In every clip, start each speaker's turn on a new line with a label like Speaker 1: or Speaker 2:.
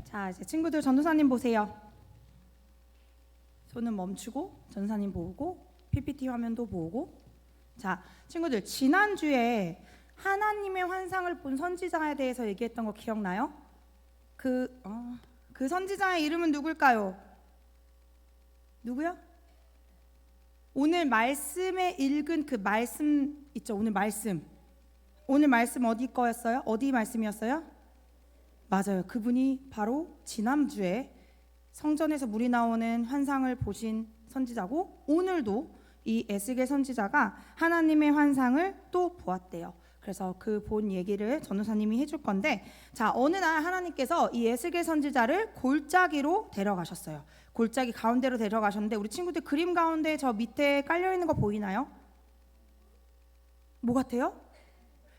Speaker 1: 자, 이제 친구들 전도사님 보세요. 손은 멈추고 전도사님 보고 PPT 화면도 보고. 자, 친구들 지난주에 하나님의 환상을 본 선지자에 대해서 얘기했던 거 기억나요? 그 선지자의 이름은 누굴까요? 누구요? 오늘 말씀에 읽은 그 말씀 있죠? 오늘 말씀 어디 거였어요? 어디 말씀이었어요? 맞아요. 그분이 바로 지난주에 성전에서 물이 나오는 환상을 보신 선지자고, 오늘도 이 에스겔 선지자가 하나님의 환상을 또 보았대요. 그래서 그 본 얘기를 전도사님이 해줄 건데, 자, 어느 날 하나님께서 이 에스겔 선지자를 골짜기로 데려가셨어요. 골짜기 가운데로 데려가셨는데, 우리 친구들 그림 가운데 저 밑에 깔려 있는 거 보이나요? 뭐 같아요?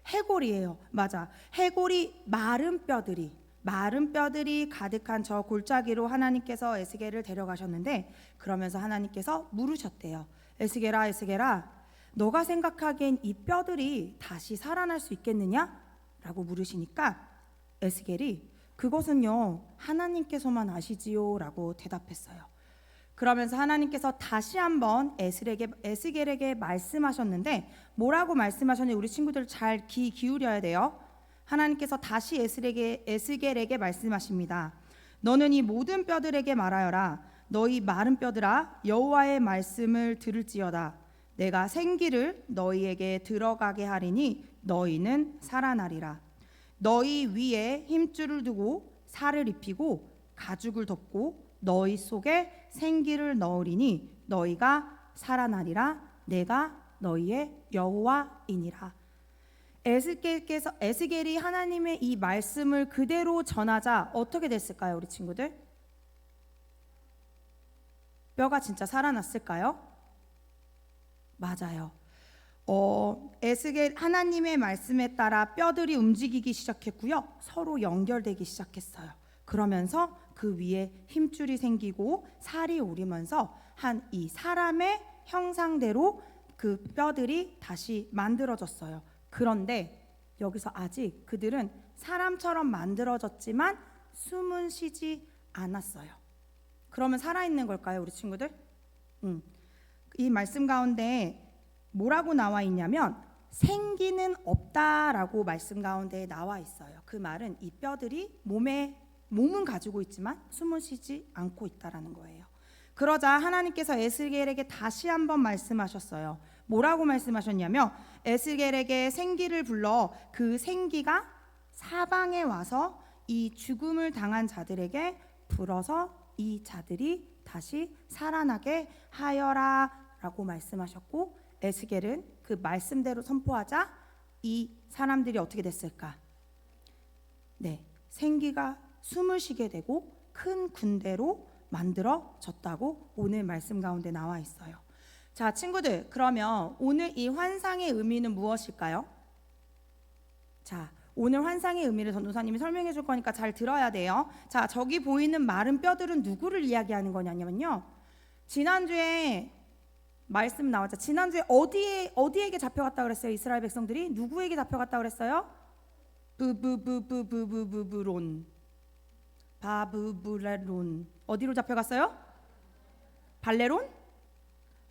Speaker 1: 해골이에요. 맞아. 해골이 마른 뼈들이 가득한 저 골짜기로 하나님께서 에스겔을 데려가셨는데, 그러면서 하나님께서 물으셨대요. 에스겔아, 너가 생각하기엔 이 뼈들이 다시 살아날 수 있겠느냐? 라고 물으시니까 에스겔이 그것은요 하나님께서만 아시지요 라고 대답했어요. 그러면서 하나님께서 다시 한번 에스겔에게 말씀하셨는데, 뭐라고 말씀하셨는지 우리 친구들 잘 귀 기울여야 돼요. 하나님께서 다시 에스겔에게 말씀하십니다. 너는 이 모든 뼈들에게 말하여라. 너희 마른 뼈들아, 여호와의 말씀을 들을지어다. 내가 생기를 너희에게 들어가게 하리니 너희는 살아나리라. 너희 위에 힘줄을 두고 살을 입히고 가죽을 덮고 너희 속에 생기를 넣으리니 너희가 살아나리라. 내가 너희의 여호와이니라. 에스겔이 하나님의 이 말씀을 그대로 전하자 어떻게 됐을까요, 우리 친구들? 뼈가 진짜 살아났을까요? 맞아요. 에스겔 하나님의 말씀에 따라 뼈들이 움직이기 시작했고요. 서로 연결되기 시작했어요. 그러면서 그 위에 힘줄이 생기고 살이 오르면서 한 이 사람의 형상대로 그 뼈들이 다시 만들어졌어요. 그런데 여기서 아직 그들은 사람처럼 만들어졌지만 숨은 쉬지 않았어요. 그러면 살아있는 걸까요, 우리 친구들? 이 말씀 가운데 뭐라고 나와 있냐면 생기는 없다라고 말씀 가운데 나와 있어요. 그 말은 이 뼈들이 몸은 가지고 있지만 숨은 쉬지 않고 있다라는 거예요. 그러자 하나님께서 에스겔에게 다시 한번 말씀하셨어요. 뭐라고 말씀하셨냐면 에스겔에게 생기를 불러 그 생기가 사방에 와서 이 죽음을 당한 자들에게 불어서 이 자들이 다시 살아나게 하여라 라고 말씀하셨고, 에스겔은 그 말씀대로 선포하자 이 사람들이 어떻게 됐을까? 네, 생기가 숨을 쉬게 되고 큰 군대로 만들어졌다고 오늘 말씀 가운데 나와 있어요. 자, 친구들, 그러면 오늘 이 환상의 의미는 무엇일까요? 자, 오늘 환상의 의미를 전도사님이 설명해 줄 거니까 잘 들어야 돼요. 자, 저기 보이는 마른 뼈들은 누구를 이야기하는 거냐면요, 지난주에 말씀 나왔죠. 지난주에 어디에게 잡혀갔다 그랬어요? 이스라엘 백성들이 누구에게 잡혀갔다 그랬어요? 바브브레론. 어디로 잡혀갔어요? 발레론?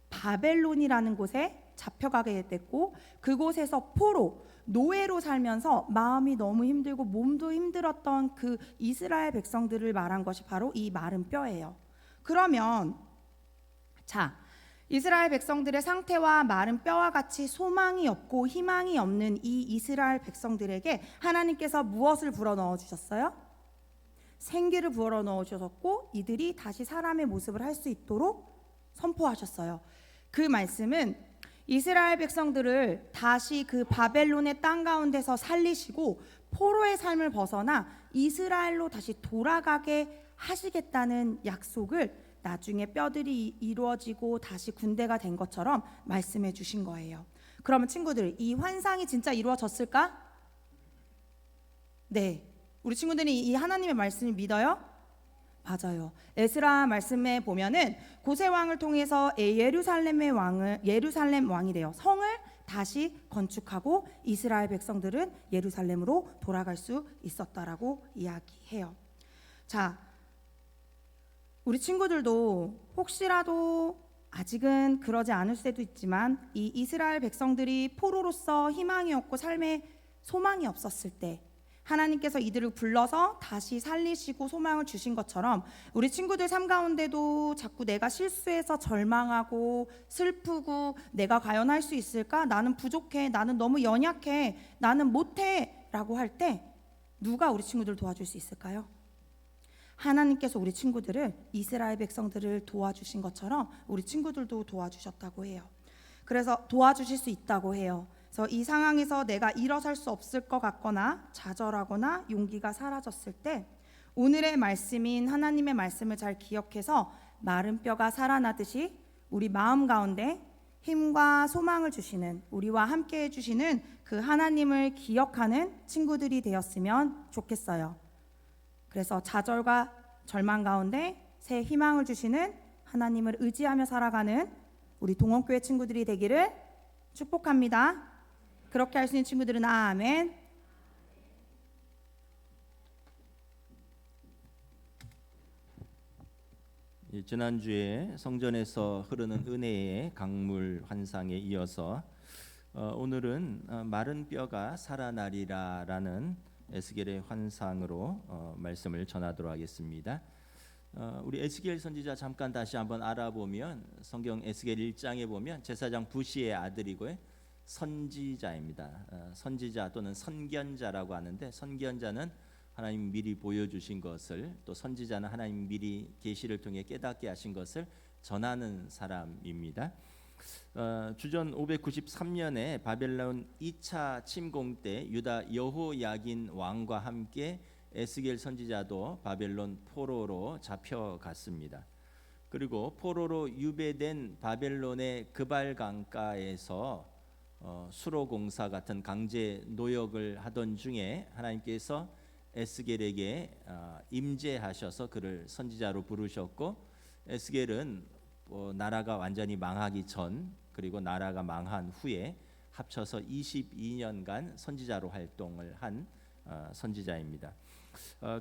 Speaker 1: 바벨론이라는 곳에 잡혀가게 됐고, 그곳에서 포로 노예로 살면서 마음이 너무 힘들고 몸도 힘들었던 그 이스라엘 백성들을 말한 것이 바로 이 마른 뼈예요. 그러면 자, 이스라엘 백성들의 상태와 마른 뼈와 같이 소망이 없고 희망이 없는 이 이스라엘 백성들에게 하나님께서 무엇을 불어넣어 주셨어요? 생기를 불어넣어 주셨고, 이들이 다시 사람의 모습을 할 수 있도록 선포하셨어요. 그 말씀은 이스라엘 백성들을 다시 그 바벨론의 땅 가운데서 살리시고 포로의 삶을 벗어나 이스라엘로 다시 돌아가게 하시겠다는 약속을 나중에 뼈들이 이루어지고 다시 군대가 된 것처럼 말씀해 주신 거예요. 그러면 친구들, 이 환상이 진짜 이루어졌을까? 네, 우리 친구들이 이 하나님의 말씀을 믿어요? 맞아요. 에스라 말씀에 보면은 고세 왕을 통해서 예루살렘 왕이 되어 성을 다시 건축하고 이스라엘 백성들은 예루살렘으로 돌아갈 수 있었다라고 이야기해요. 자, 우리 친구들도 혹시라도 아직은 그러지 않을 수도 있지만 이 이스라엘 백성들이 포로로서 희망이 없고 삶에 소망이 없었을 때 하나님께서 이들을 불러서 다시 살리시고 소망을 주신 것처럼 우리 친구들 삶 가운데도 자꾸 내가 실수해서 절망하고 슬프고 내가 과연 할 수 있을까? 나는 부족해. 나는 너무 연약해. 나는 못해. 라고 할 때 누가 우리 친구들 도와줄 수 있을까요? 하나님께서 우리 친구들을 이스라엘 백성들을 도와주신 것처럼 우리 친구들도 도와주셨다고 해요. 그래서 도와주실 수 있다고 해요. 그래서 이 상황에서 내가 일어설 수 없을 것 같거나 좌절하거나 용기가 사라졌을 때 오늘의 말씀인 하나님의 말씀을 잘 기억해서 마른 뼈가 살아나듯이 우리 마음 가운데 힘과 소망을 주시는, 우리와 함께 해주시는 그 하나님을 기억하는 친구들이 되었으면 좋겠어요. 그래서 좌절과 절망 가운데 새 희망을 주시는 하나님을 의지하며 살아가는 우리 동원교회 친구들이 되기를 축복합니다. 그렇게 할 수 있는 친구들은 아멘.
Speaker 2: 지난주에 성전에서 흐르는 은혜의 강물 환상에 이어서 오늘은 마른 뼈가 살아나리라라는 에스겔의 환상으로 말씀을 전하도록 하겠습니다. 우리 에스겔 선지자 잠깐 다시 한번 알아보면 성경 에스겔 1장에 보면 제사장 부시의 아들이고 선지자입니다. 선지자 또는 선견자라고 하는데 선견자는 하나님 미리 보여주신 것을, 또 선지자는 하나님 미리 계시를 통해 깨닫게 하신 것을 전하는 사람입니다. 주전 593년에 바벨론 2차 침공 때 유다 여호야긴 왕과 함께 에스겔 선지자도 바벨론 포로로 잡혀갔습니다. 그리고 포로로 유배된 바벨론의 그발 강가에서 수로 공사 같은 강제 노역을 하던 중에 하나님께서 에스겔에게 임재하셔서 그를 선지자로 부르셨고, 에스겔은 나라가 완전히 망하기 전 그리고 나라가 망한 후에 합쳐서 22년간 선지자로 활동을 한 선지자입니다.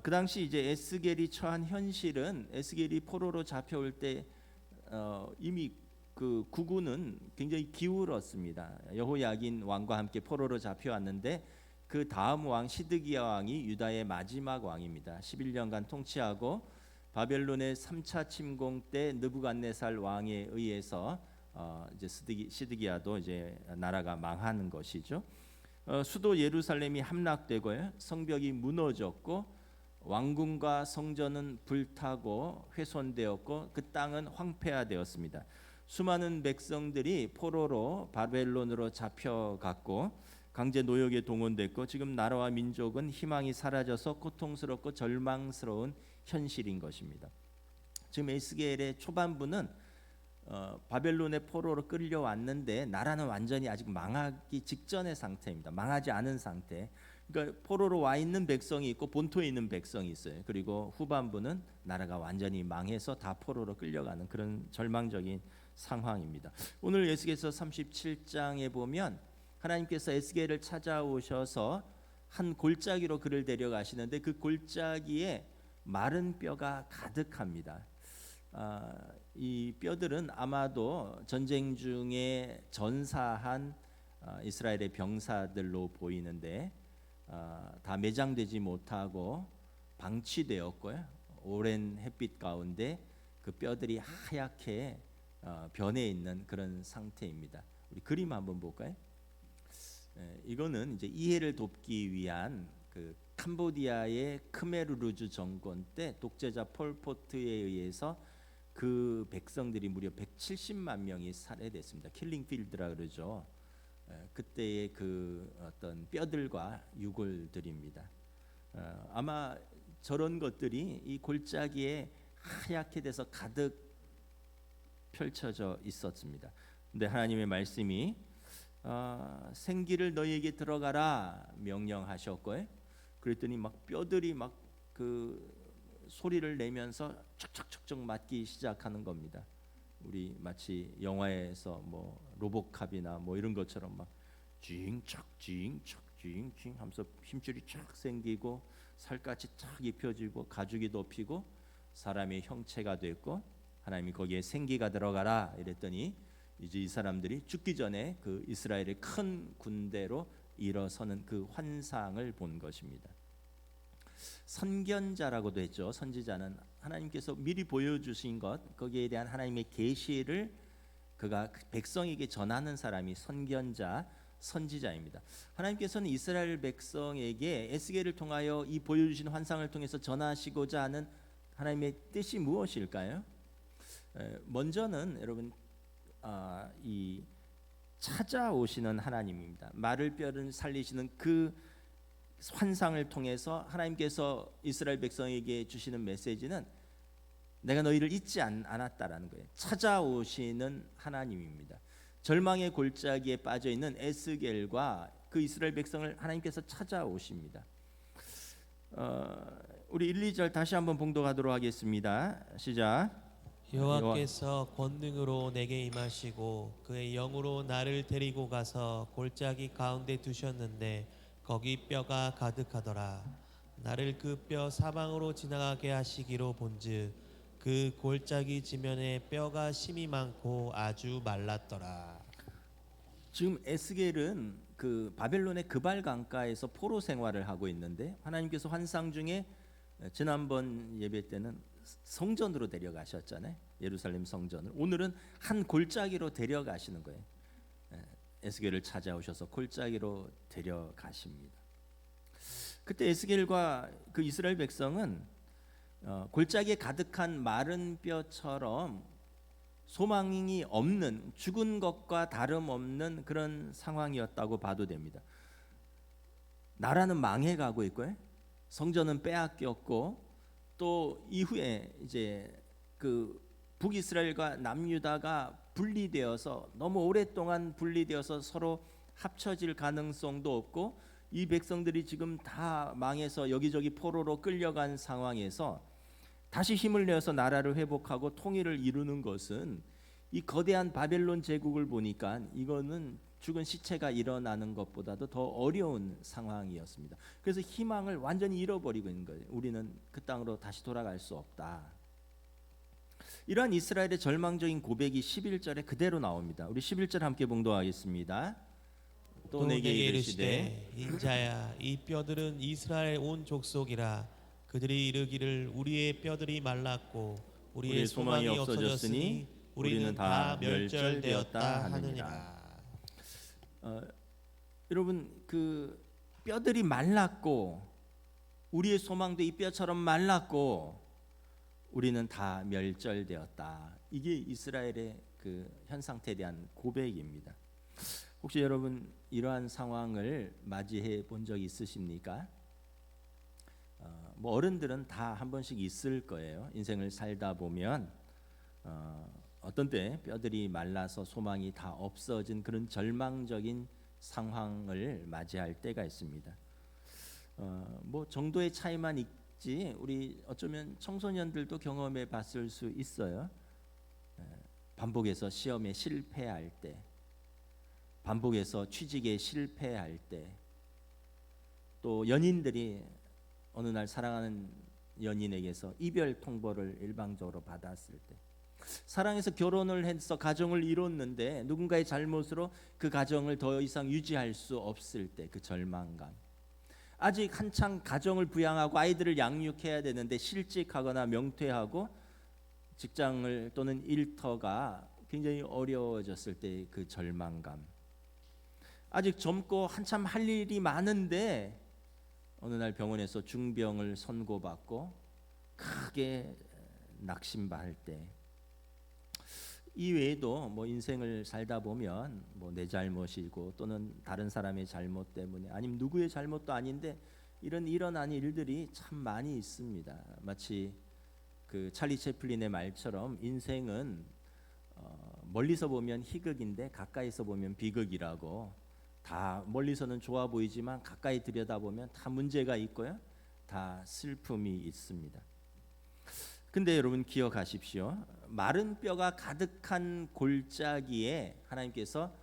Speaker 2: 그 당시 이제 에스겔이 처한 현실은 에스겔이 포로로 잡혀올 때 이미 그 국군은 굉장히 기울었습니다. 여호야긴 왕과 함께 포로로 잡혀왔는데 그 다음 왕 시드기야 왕이 유다의 마지막 왕입니다. 11년간 통치하고 바벨론의 3차 침공 때 느부갓네살 왕에 의해서 이제 시드기야도 이제 나라가 망하는 것이죠. 수도 예루살렘이 함락되고요, 성벽이 무너졌고 왕궁과 성전은 불타고 훼손되었고 그 땅은 황폐화되었습니다. 수많은 백성들이 포로로 바벨론으로 잡혀갔고 강제 노역에 동원됐고 지금 나라와 민족은 희망이 사라져서 고통스럽고 절망스러운 현실인 것입니다. 지금 에스겔의 초반부는 바벨론의 포로로 끌려왔는데 나라는 완전히 아직 망하기 직전의 상태입니다. 망하지 않은 상태. 그러니까 포로로 와 있는 백성이 있고 본토에 있는 백성이 있어요. 그리고 후반부는 나라가 완전히 망해서 다 포로로 끌려가는 그런 절망적인 상황입니다. 오늘 에스겔서 37장에 보면 하나님께서 에스겔을 찾아오셔서 한 골짜기로 그를 데려가시는데 그 골짜기에 마른 뼈가 가득합니다. 이 뼈들은 아마도 전쟁 중에 전사한 이스라엘의 병사들로 보이는데 다 매장되지 못하고 방치되었고요, 오랜 햇빛 가운데 그 뼈들이 하얗게 변해 있는 그런 상태입니다. 우리 그림 한번 볼까요? 이거는 이제 이해를 돕기 위한 그 캄보디아의 크메르루즈 정권 때 독재자 폴포트에 의해서 그 백성들이 무려 170만 명이 살해됐습니다. 킬링필드라 그러죠. 그때의 그 어떤 뼈들과 유골들입니다. 아마 저런 것들이 이 골짜기에 하얗게 돼서 가득 펼쳐져 있었습니다. 근데 하나님의 말씀이 생기를 너희에게 들어가라 명령하셨고요. 그랬더니 막 뼈들이 막 그 소리를 내면서 척척척척 맞기 시작하는 겁니다. 우리 마치 영화에서 뭐 로보캅이나 뭐 이런 것처럼 막 쥐잉척 쥐잉척 쥐잉징 하면서 힘줄이 쫙 생기고 살갗이 탁 입혀지고 가죽이 덮이고 사람의 형체가 됐고 하나님이 거기에 생기가 들어가라 이랬더니 이제 이 사람들이 죽기 전에 그 이스라엘의 큰 군대로 일어서는 그 환상을 본 것입니다. 선견자라고도 했죠. 선지자는 하나님께서 미리 보여주신 것 거기에 대한 하나님의 계시를 그가 백성에게 전하는 사람이 선견자, 선지자입니다. 하나님께서는 이스라엘 백성에게 에스겔을 통하여 이 보여주신 환상을 통해서 전하시고자 하는 하나님의 뜻이 무엇일까요? 먼저는 여러분 이 찾아오시는 하나님입니다. 마를 뼈를 살리시는 그 환상을 통해서 하나님께서 이스라엘 백성에게 주시는 메시지는 내가 너희를 잊지 않았다라는 거예요. 찾아오시는 하나님입니다. 절망의 골짜기에 빠져 있는 에스겔과 그 이스라엘 백성을 하나님께서 찾아오십니다. 우리 1, 2절 다시 한번 봉독하도록 하겠습니다. 시작.
Speaker 3: 여호와께서 권능으로 내게 임하시고 그의 영으로 나를 데리고 가서 골짜기 가운데 두셨는데 거기 뼈가 가득하더라. 나를 그 뼈 사방으로 지나가게 하시기로 본즉 그 골짜기 지면에 뼈가 심이 많고 아주 말랐더라.
Speaker 2: 지금 에스겔은 그 바벨론의 그발 강가에서 포로 생활을 하고 있는데 하나님께서 환상 중에 지난번 예배 때는 성전으로 데려가셨잖아요. 예루살렘 성전을. 오늘은 한 골짜기로 데려가시는 거예요. 에스겔을 찾아오셔서 골짜기로 데려가십니다. 그때 에스겔과 그 이스라엘 백성은 골짜기에 가득한 마른 뼈처럼 소망이 없는 죽은 것과 다름없는 그런 상황이었다고 봐도 됩니다. 나라는 망해가고 있고요. 성전은 빼앗겼고 또 이후에 이제 그 북이스라엘과 남유다가 분리되어서 너무 오랫동안 분리되어서 서로 합쳐질 가능성도 없고 이 백성들이 지금 다 망해서 여기저기 포로로 끌려간 상황에서 다시 힘을 내어서 나라를 회복하고 통일을 이루는 것은 이 거대한 바벨론 제국을 보니까 이거는 죽은 시체가 일어나는 것보다도 더 어려운 상황이었습니다. 그래서 희망을 완전히 잃어버리고 있는 거예요. 우리는 그 땅으로 다시 돌아갈 수 없다. 이러한 이스라엘의 절망적인 고백이 11절에 그대로 나옵니다. 우리 11절 함께 봉독하겠습니다. 또 내게 이르시되
Speaker 3: 인자야 이 뼈들은 이스라엘 온 족속이라. 그들이 이르기를 우리의 뼈들이 말랐고 우리의 소망이 없어졌으니 우리는 다 멸절되었다 하느니라.
Speaker 2: 여러분 그 뼈들이 말랐고 우리의 소망도 이 뼈처럼 말랐고 우리는 다 멸절되었다. 이게 이스라엘의 그 현 상태에 대한 고백입니다. 혹시 여러분 이러한 상황을 맞이해 본 적 있으십니까? 뭐 어른들은 다 한 번씩 있을 거예요. 인생을 살다 보면 어떤 때 뼈들이 말라서 소망이 다 없어진 그런 절망적인 상황을 맞이할 때가 있습니다. 뭐 정도의 차이만 있지 우리 어쩌면 청소년들도 경험해 봤을 수 있어요. 반복해서 시험에 실패할 때, 반복해서 취직에 실패할 때, 또 연인들이 어느 날 사랑하는 연인에게서 이별 통보를 일방적으로 받았을 때, 사랑해서 결혼을 해서 가정을 이뤘는데 누군가의 잘못으로 그 가정을 더 이상 유지할 수 없을 때 그 절망감, 아직 한창 가정을 부양하고 아이들을 양육해야 되는데 실직하거나 명퇴하고 직장을 또는 일터가 굉장히 어려워졌을 때 그 절망감, 아직 젊고 한참 할 일이 많은데 어느 날 병원에서 중병을 선고받고 크게 낙심할 때, 이 외에도 뭐 인생을 살다 보면 뭐 내 잘못이고 또는 다른 사람의 잘못 때문에 아니면 누구의 잘못도 아닌데 이런 일어난 일들이 참 많이 있습니다. 마치 그 찰리 채플린의 말처럼 인생은 멀리서 보면 희극인데 가까이서 보면 비극이라고. 다 멀리서는 좋아 보이지만 가까이 들여다보면 다 문제가 있고요, 다 슬픔이 있습니다. 근데 여러분 기억하십시오. 마른 뼈가 가득한 골짜기에 하나님께서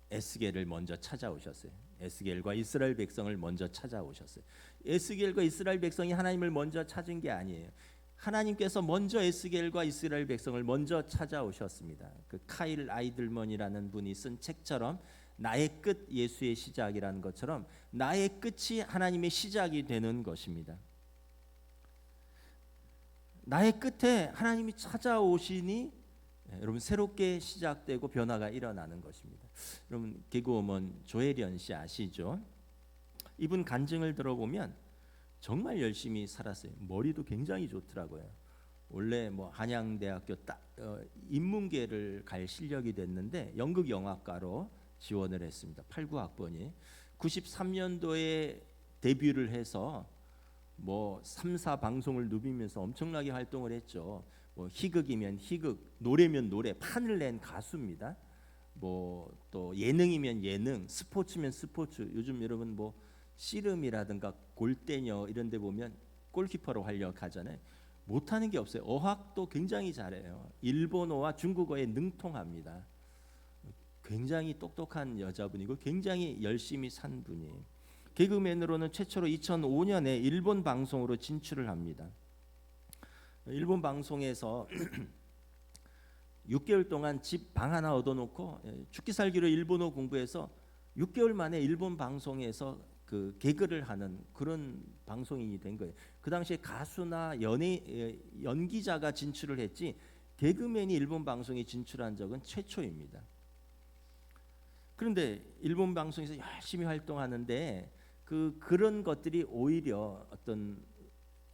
Speaker 2: 에스겔을 먼저 찾아오셨어요. 에스겔과 이스라엘 백성을 먼저 찾아오셨어요. 에스겔과 이스라엘 백성이 하나님을 먼저 찾은 게 아니에요. 하나님께서 먼저 에스겔과 이스라엘 백성을 먼저 찾아오셨습니다. 그 카일 아이들먼이라는 분이 쓴 책처럼 나의 끝 예수의 시작이라는 것처럼 나의 끝이 하나님의 시작이 되는 것입니다. 나의 끝에 하나님이 찾아오시니 여러분 새롭게 시작되고 변화가 일어나는 것입니다. 여러분 개그우먼 조혜련 씨 아시죠? 이분 간증을 들어보면 정말 열심히 살았어요. 머리도 굉장히 좋더라고요. 원래 뭐 한양대학교 인문계를 갈 실력이 됐는데 연극영화과로 지원을 했습니다. 89학번이 93년도에 데뷔를 해서 뭐 3사 방송을 누비면서 엄청나게 활동을 했죠. 뭐 희극이면 희극, 노래면 노래, 판을 낸 가수입니다. 뭐 또 예능이면 예능, 스포츠면 스포츠. 요즘 여러분 뭐 씨름이라든가 골대녀 이런 데 보면 골키퍼로 활약하잖아요. 못하는 게 없어요. 어학도 굉장히 잘해요. 일본어와 중국어에 능통합니다. 굉장히 똑똑한 여자분이고 굉장히 열심히 산 분이에요. 개그맨으로는 최초로 2005년에 일본 방송으로 진출을 합니다. 일본 방송에서 6개월 동안 집 방 하나 얻어놓고 죽기 살기로 일본어 공부해서 6개월 만에 일본 방송에서 그 개그를 하는 그런 방송인이 된 거예요. 그 당시에 가수나 연기자가 진출을 했지 개그맨이 일본 방송에 진출한 적은 최초입니다. 그런데 일본 방송에서 열심히 활동하는데 그런 것들이 오히려 어떤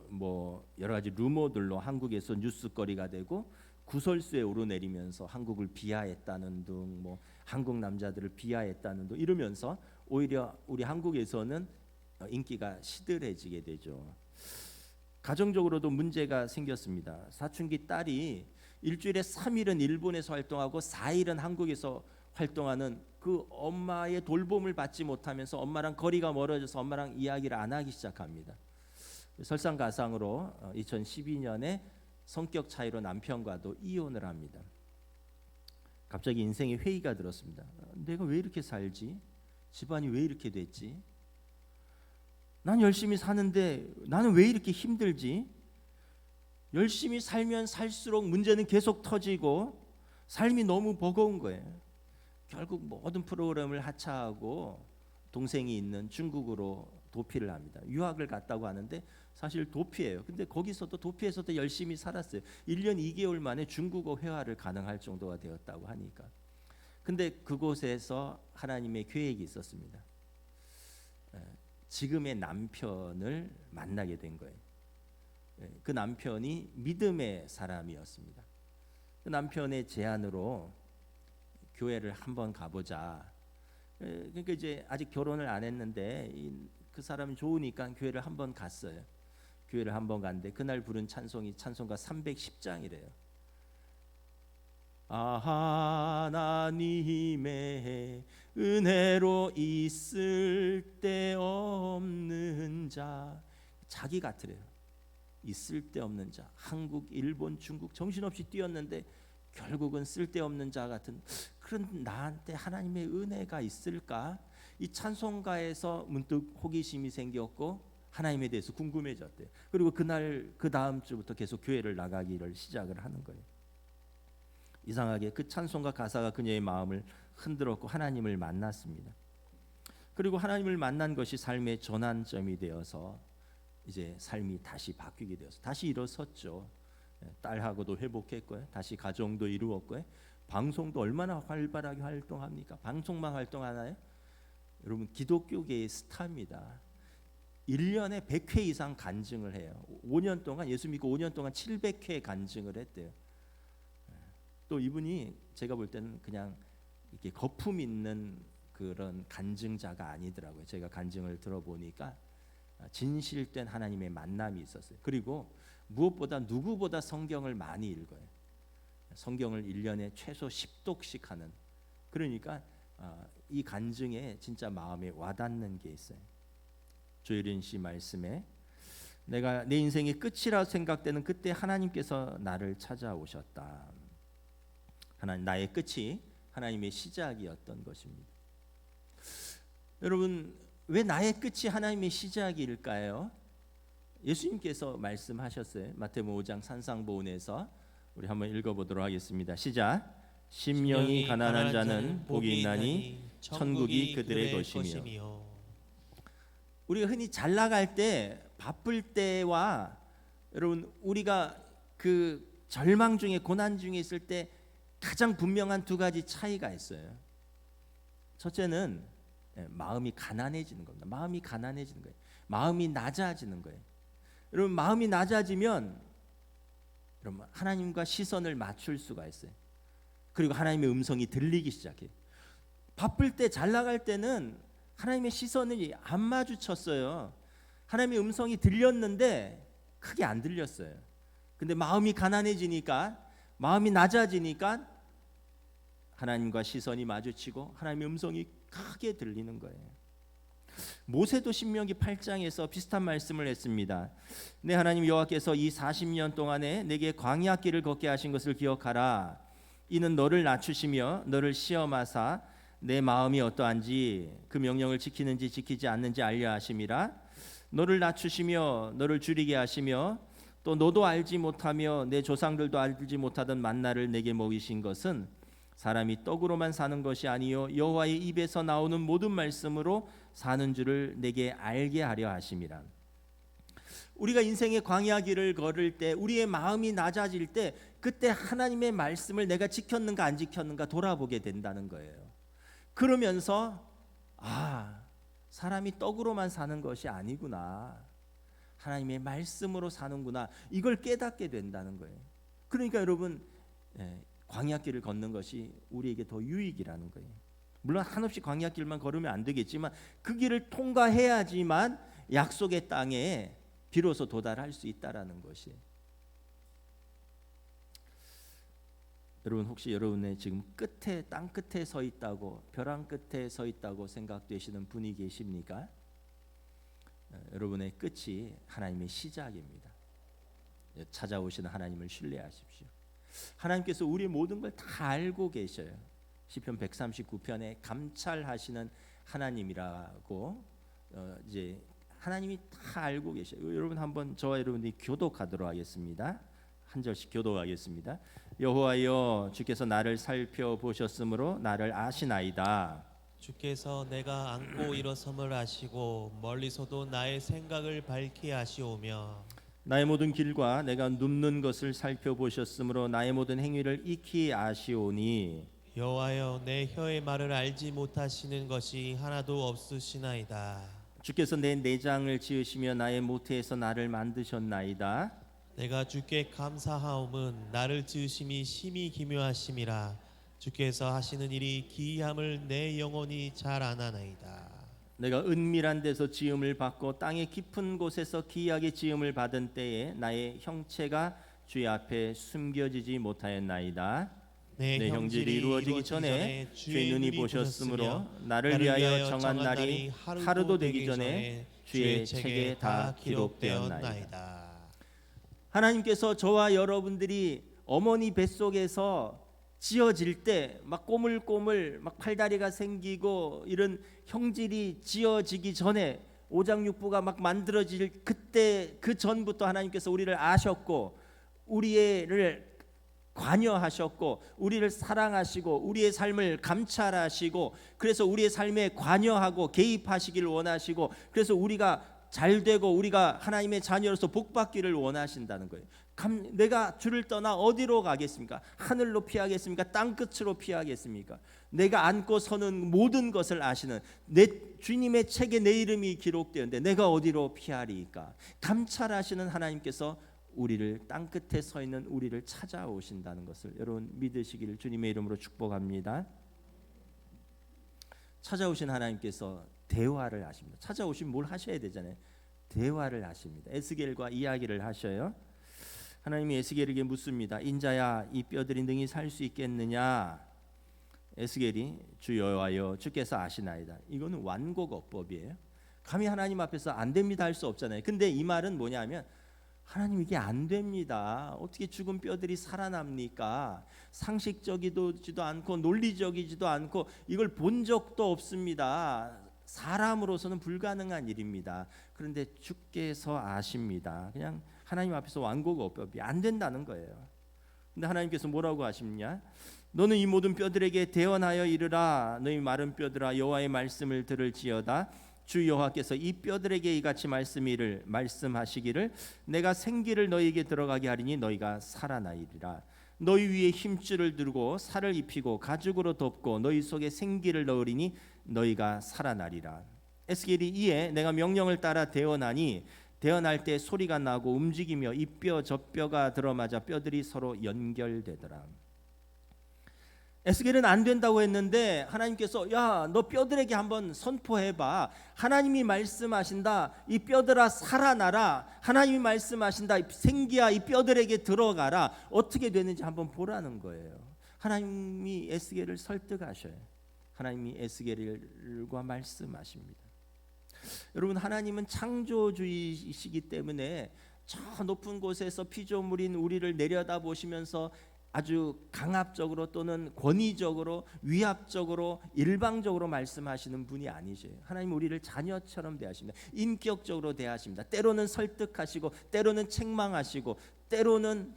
Speaker 2: 뭐 여러 가지 루머들로 한국에서 뉴스거리가 되고 구설수에 오르내리면서 한국을 비하했다는 등 뭐 한국 남자들을 비하했다는 등 이러면서 오히려 우리 한국에서는 인기가 시들해지게 되죠. 가정적으로도 문제가 생겼습니다. 사춘기 딸이 일주일에 3일은 일본에서 활동하고 4일은 한국에서 활동하는 그 엄마의 돌봄을 받지 못하면서 엄마랑 거리가 멀어져서 엄마랑 이야기를 안 하기 시작합니다. 설상가상으로 2012년에 성격 차이로 남편과도 이혼을 합니다. 갑자기 인생에 회의가 들었습니다. 내가 왜 이렇게 살지? 집안이 왜 이렇게 됐지? 난 열심히 사는데 나는 왜 이렇게 힘들지? 열심히 살면 살수록 문제는 계속 터지고 삶이 너무 버거운 거예요. 결국 모든 프로그램을 하차하고 동생이 있는 중국으로 도피를 합니다. 유학을 갔다고 하는데 사실 도피예요. 근데 거기서도 도피에서도 열심히 살았어요. 1년 2개월 만에 중국어 회화를 가능할 정도가 되었다고 하니까. 근데 그곳에서 하나님의 계획이 있었습니다. 지금의 남편을 만나게 된 거예요. 그 남편이 믿음의 사람이었습니다. 그 남편의 제안으로 교회를 한번 가보자. 그러니까 이제 아직 결혼을 안 했는데 그 사람이 좋으니까 교회를 한번 갔어요. 교회를 한번 갔는데 그날 부른 찬송이 찬송가 310장이래요. 하나님의 은혜로 있을 데 없는 자, 자기 같으래요. 있을 데 없는 자, 한국, 일본, 중국 정신없이 뛰었는데 결국은 쓸데없는 자 같은 그런 나한테 하나님의 은혜가 있을까? 이 찬송가에서 문득 호기심이 생겼고 하나님에 대해서 궁금해졌대요. 그리고 그날 그 다음 주부터 계속 교회를 나가기를 시작을 하는 거예요. 이상하게 그 찬송가 가사가 그녀의 마음을 흔들었고 하나님을 만났습니다. 그리고 하나님을 만난 것이 삶의 전환점이 되어서 이제 삶이 다시 바뀌게 되어서 다시 일어섰죠. 딸하고도 회복했고요. 다시 가정도 이루었고요. 방송도 얼마나 활발하게 활동합니까? 방송만 활동하나요? 여러분 기독교계의 스타입니다. 1년에 100회 이상 간증을 해요. 5년 동안 예수 믿고 5년 동안 700회 간증을 했대요. 또 이분이 제가 볼 때는 그냥 이렇게 거품 있는 그런 간증자가 아니더라고요. 제가 간증을 들어보니까 진실된 하나님의 만남이 있었어요. 그리고 무엇보다 누구보다 성경을 많이 읽어요. 성경을 1년에 최소 10독씩 하는. 그러니까 이 간증에 진짜 마음에 와닿는 게 있어요. 조혜린 씨 말씀에 내가 내 인생의 끝이라 생각되는 그때 하나님께서 나를 찾아오셨다. 하나님 나의 끝이 하나님의 시작이었던 것입니다. 여러분, 왜 나의 끝이 하나님의 시작일까요? 예수님께서 말씀하셨어요. 마태복음 5장 산상보훈에서 우리 한번 읽어보도록 하겠습니다. 시작. 심령이 가난한 자는 복이 있나니 천국이 그들의 것이며. 우리가 흔히 잘 나갈 때, 바쁠 때와 여러분 우리가 그 절망 중에, 고난 중에 있을 때 가장 분명한 두 가지 차이가 있어요. 첫째는 마음이 가난해지는 겁니다. 마음이 가난해지는 거예요. 마음이 낮아지는 거예요. 여러분, 마음이 낮아지면 여러분 하나님과 시선을 맞출 수가 있어요. 그리고 하나님의 음성이 들리기 시작해요. 바쁠 때, 잘 나갈 때는 하나님의 시선이 안 마주쳤어요. 하나님의 음성이 들렸는데 크게 안 들렸어요. 근데 마음이 가난해지니까, 마음이 낮아지니까 하나님과 시선이 마주치고 하나님의 음성이 크게 들리는 거예요. 모세도 신명기 8장에서 비슷한 말씀을 했습니다. 내 하나님 여호와께서 이 40년 동안에 내게 광야 길을 걷게 하신 것을 기억하라. 이는 너를 낮추시며 너를 시험하사 내 마음이 어떠한지 그 명령을 지키는지 지키지 않는지 알려 하심이라. 너를 낮추시며 너를 줄이게 하시며 또 너도 알지 못하며 내 조상들도 알지 못하던 만나를 내게 먹이신 것은 사람이 떡으로만 사는 것이 아니요 여호와의 입에서 나오는 모든 말씀으로 사는 줄을 내게 알게 하려 하심이라. 우리가 인생의 광야 길을 걸을 때, 우리의 마음이 낮아질 때, 그때 하나님의 말씀을 내가 지켰는가 안 지켰는가 돌아보게 된다는 거예요. 그러면서 사람이 떡으로만 사는 것이 아니구나, 하나님의 말씀으로 사는구나, 이걸 깨닫게 된다는 거예요. 그러니까 여러분, 광야길을 걷는 것이 우리에게 더 유익이라는 거예요. 물론 한없이 광야길만 걸으면 안 되겠지만 그 길을 통과해야지만 약속의 땅에 비로소 도달할 수 있다라는 것이에요. 여러분, 혹시 여러분의 지금 끝에, 땅 끝에 서 있다고, 벼랑 끝에 서 있다고 생각되시는 분이 계십니까? 여러분의 끝이 하나님의 시작입니다. 찾아오시는 하나님을 신뢰하십시오. 하나님께서 우리의 모든 걸 다 알고 계셔요. 시편 139편에 감찰하시는 하나님이라고 이제 하나님이 다 알고 계셔요. 여러분, 한번 저와 여러분이 교독하도록 하겠습니다. 한 절씩 교독하겠습니다. 여호와여, 주께서 나를 살펴보셨으므로 나를 아시나이다.
Speaker 3: 주께서 내가 앉고 일어섬을 아시고 멀리서도 나의 생각을 밝히 아시오며
Speaker 2: 나의 모든 길과 내가 눕는 것을 살펴보셨으므로 나의 모든 행위를 익히 아시오니.
Speaker 3: 여호와여, 내 혀의 말을 알지 못하시는 것이 하나도 없으시나이다.
Speaker 2: 주께서 내 내장을 지으시며 나의 모태에서 나를 만드셨나이다.
Speaker 3: 내가 주께 감사하옴은 나를 지으심이 심히 기묘하심이라. 주께서 하시는 일이 기이함을 내 영혼이 잘 아나나이다.
Speaker 2: 내가 은밀한 데서 지음을 받고 땅의 깊은 곳에서 기이하게 지음을 받은 때에 나의 형체가 주의 앞에 숨겨지지 못하였나이다. 내 형질이 이루어지기 전에 주의 눈이 보셨으므로 나를 위하여 정한 날이 하루도 되기 전에 주의 책에 다 기록되었나이다. 하나님께서 저와 여러분들이 어머니 뱃속에서 지어질 때 막 꼬물꼬물 막 팔다리가 생기고 이런 형질이 지어지기 전에, 오장육부가 막 만들어질 그때, 그 전부터 하나님께서 우리를 아셨고 우리를 관여하셨고 우리를 사랑하시고 우리의 삶을 감찰하시고, 그래서 우리의 삶에 관여하고 개입하시기를 원하시고, 그래서 우리가 잘되고 우리가 하나님의 자녀로서 복받기를 원하신다는 거예요. 내가 주를 떠나 어디로 가겠습니까? 하늘로 피하겠습니까? 땅끝으로 피하겠습니까? 내가 안고 서는 모든 것을 아시는 내 주님의 책에 내 이름이 기록되었는데 내가 어디로 피하리까? 감찰하시는 하나님께서 우리를, 땅끝에 서 있는 우리를 찾아오신다는 것을 여러분 믿으시기를 주님의 이름으로 축복합니다. 찾아오신 하나님께서 대화를 하십니다. 찾아오시면 뭘 하셔야 되잖아요. 대화를 하십니다. 에스겔과 이야기를 하셔요. 하나님이 에스겔에게 묻습니다. 인자야, 이 뼈들이 능히 살 수 있겠느냐? 에스겔이 주 여호와여, 주께서 아시나이다. 이거는 완곡어법이에요. 감히 하나님 앞에서 안 됩니다 할 수 없잖아요. 근데 이 말은 뭐냐면, 하나님 이게 안 됩니다. 어떻게 죽은 뼈들이 살아납니까? 상식적이지도 않고 논리적이지도 않고 이걸 본 적도 없습니다. 사람으로서는 불가능한 일입니다. 그런데 주께서 아십니다. 그냥 하나님 앞에서 완고법이 안 된다는 거예요. 근데 하나님께서 뭐라고 하십냐? 너는 이 모든 뼈들에게 대언하여 이르라. 너희 마른 뼈들아 여호와의 말씀을 들을지어다. 주 여호와께서 이 뼈들에게 이같이 말씀하시기를 내가 생기를 너희에게 들어가게 하리니 너희가 살아나리라. 너희 위에 힘줄을 들고 살을 입히고 가죽으로 덮고 너희 속에 생기를 넣으리니 너희가 살아나리라. 에스겔이 이에 내가 명령을 따라 대언하니 대언할 때 소리가 나고 움직이며 이 뼈 저 뼈가 들어맞아 뼈들이 서로 연결되더라. 에스겔은 안 된다고 했는데 하나님께서 야, 너 뼈들에게 한번 선포해봐. 하나님이 말씀하신다. 이 뼈들아 살아나라. 하나님이 말씀하신다. 생기야 이 뼈들에게 들어가라. 어떻게 되는지 한번 보라는 거예요. 하나님이 에스겔을 설득하셔요. 하나님이 에스겔과 말씀하십니다. 여러분, 하나님은 창조주이시기 때문에 저 높은 곳에서 피조물인 우리를 내려다보시면서 아주 강압적으로 또는 권위적으로 위압적으로 일방적으로 말씀하시는 분이 아니세요. 하나님 우리를 자녀처럼 대하십니다. 인격적으로 대하십니다. 때로는 설득하시고 때로는 책망하시고 때로는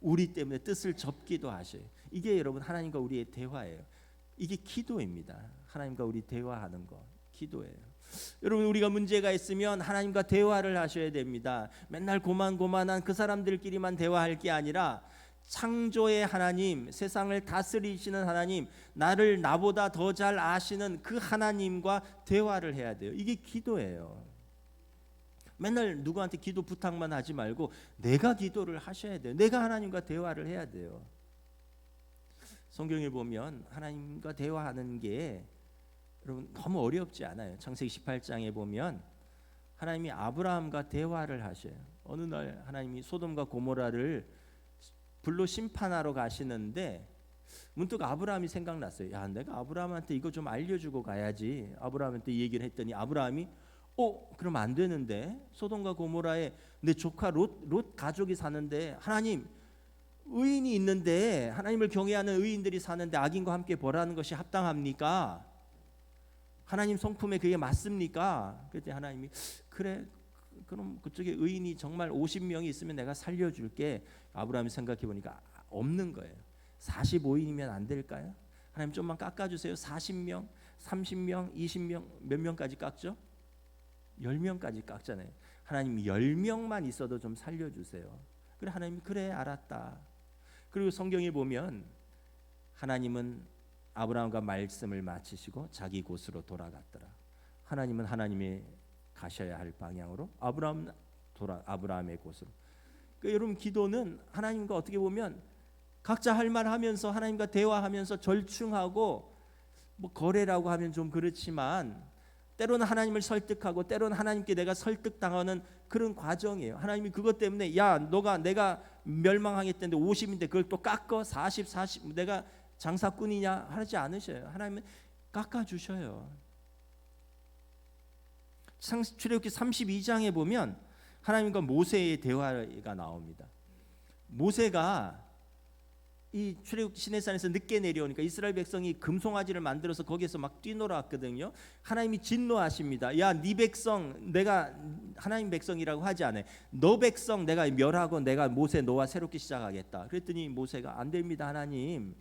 Speaker 2: 우리 때문에 뜻을 접기도 하셔요. 이게 여러분 하나님과 우리의 대화예요. 이게 기도입니다. 하나님과 우리 대화하는 거 기도예요. 여러분, 우리가 문제가 있으면 하나님과 대화를 하셔야 됩니다. 맨날 고만고만한 그 사람들끼리만 대화할 게 아니라 창조의 하나님, 세상을 다스리시는 하나님, 나를 나보다 더 잘 아시는 그 하나님과 대화를 해야 돼요. 이게 기도예요. 맨날 누구한테 기도 부탁만 하지 말고 내가 기도를 하셔야 돼요. 내가 하나님과 대화를 해야 돼요. 성경에 보면 하나님과 대화하는 게 여러분 너무 어렵지 않아요. 창세기 18장에 보면 하나님이 아브라함과 대화를 하셔요. 어느 날 하나님이 소돔과 고모라를 불로 심판하러 가시는데 문득 아브라함이 생각났어요. 야, 내가 아브라함한테 이거 좀 알려주고 가야지. 아브라함한테 이 얘기를 했더니 아브라함이 그럼 안 되는데 소돔과 고모라에 내 조카 롯 가족이 사는데 하나님 의인이 있는데 하나님을 경외하는 의인들이 사는데 악인과 함께 벌하는 것이 합당합니까? 하나님 성품에 그게 맞습니까? 그랬더니 하나님이 그래 그럼 그쪽에 의인이 정말 50명이 있으면 내가 살려줄게. 아브라함이 생각해 보니까 없는 거예요. 45인이면 안 될까요? 하나님 좀만 깎아주세요. 40명, 30명, 20명 몇 명까지 깎죠? 10명까지 깎잖아요. 하나님 10명만 있어도 좀 살려주세요. 그래 하나님이 그래 알았다. 그리고 성경에 보면 하나님은 아브라함과 말씀을 마치시고 자기 곳으로 돌아갔더라. 하나님은 하나님의 가셔야 할 방향으로 아브라함의 곳으로. 그러니까 여러분 기도는 하나님과 어떻게 보면 각자 할 말 하면서 하나님과 대화하면서 절충하고 뭐 거래라고 하면 좀 그렇지만 때로는 하나님을 설득하고 때로는 하나님께 내가 설득당하는 그런 과정이에요. 하나님이 그것 때문에 야 너가 내가 멸망하겠다는데 50인데 그걸 또 깎어 40 내가 장사꾼이냐 하지 않으셔요. 하나님은 깎아주셔요. 출애굽기 32장에 보면 하나님과 모세의 대화가 나옵니다. 모세가 이 출애굽 시내산에서 늦게 내려오니까 이스라엘 백성이 금송아지를 만들어서 거기에서 막 뛰놀았거든요. 하나님이 진노하십니다. 야, 네 백성 내가 하나님 백성이라고 하지 않아요. 너 백성 내가 멸하고 내가 모세 너와 새롭게 시작하겠다. 그랬더니 모세가 안 됩니다. 하나님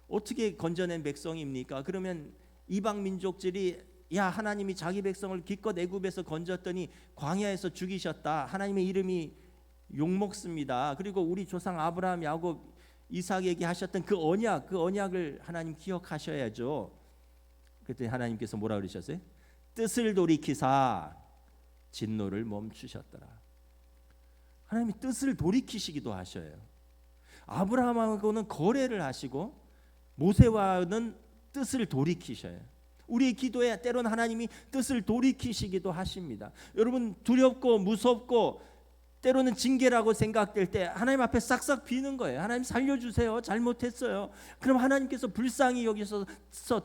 Speaker 2: 어떻게 건져낸 백성입니까? 그러면 이방 민족들이 야 하나님이 자기 백성을 기껏 애굽에서 건졌더니 광야에서 죽이셨다. 하나님의 이름이 욕먹습니다. 그리고 우리 조상 아브라함, 야곱, 이삭에게 하셨던 그 언약을 하나님 기억하셔야죠. 그랬더니 하나님께서 뭐라 그러셨어요? 뜻을 돌이키사 진노를 멈추셨더라. 하나님이 뜻을 돌이키시기도 하셔요. 아브라함하고는 거래를 하시고 모세와는 뜻을 돌이키셔요. 우리의 기도에 때로는 하나님이 뜻을 돌이키시기도 하십니다. 여러분 두렵고 무섭고 때로는 징계라고 생각될 때 하나님 앞에 싹싹 비는 거예요. 하나님 살려주세요. 잘못했어요. 그럼 하나님께서 불쌍히 여기서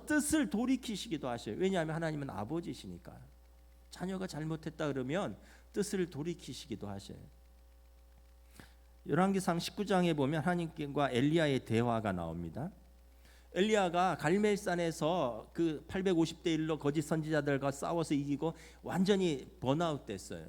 Speaker 2: 뜻을 돌이키시기도 하셔요. 왜냐하면 하나님은 아버지시니까. 자녀가 잘못했다 그러면 뜻을 돌이키시기도 하셔요. 열왕기상 19장에 보면 하나님과 엘리야의 대화가 나옵니다. 엘리야가 갈멜산에서 그 850대 1로 거짓 선지자들과 싸워서 이기고 완전히 번아웃 됐어요.